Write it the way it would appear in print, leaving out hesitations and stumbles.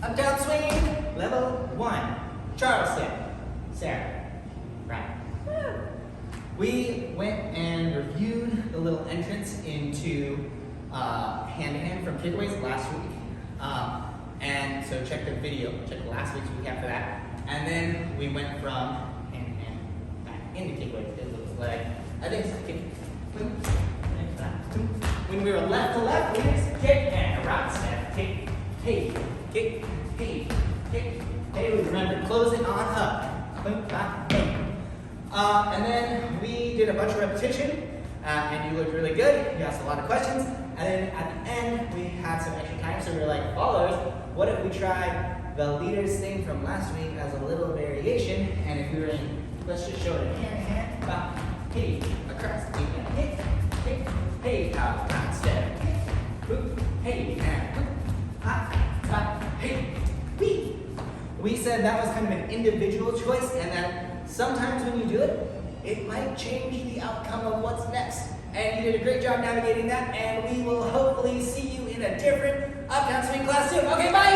Uptown Swing, level 1. Charleston. Sarah. Right. We went and reviewed the little entrance into hand-to-hand from takeaways last week. And so check the video, check last week's recap for that. And then we went from hand-to-hand back into takeaways. It looks like, I think it's kick. When we were left to left, we just kick and a rock step. Kick, hey, kick, hey, kick, hey. We remember, close it on up. And then we did a bunch of repetition, and you looked really good. You asked a lot of questions. And then at the end, we had some extra time, so we were like, followers, what if we tried the leader's thing from last week as a little variation? And if we were in, let's just show it in hand, hey, across, kick, kick, hey, out, round step, kick, whoop, hey, and whoop, hop, hey, wee. We said that was kind of an individual choice, and that sometimes when you do it, it might change the outcome of what's next. And you did a great job navigating that, and we will hopefully see you in a different Uptown Swing class soon. Okay, bye!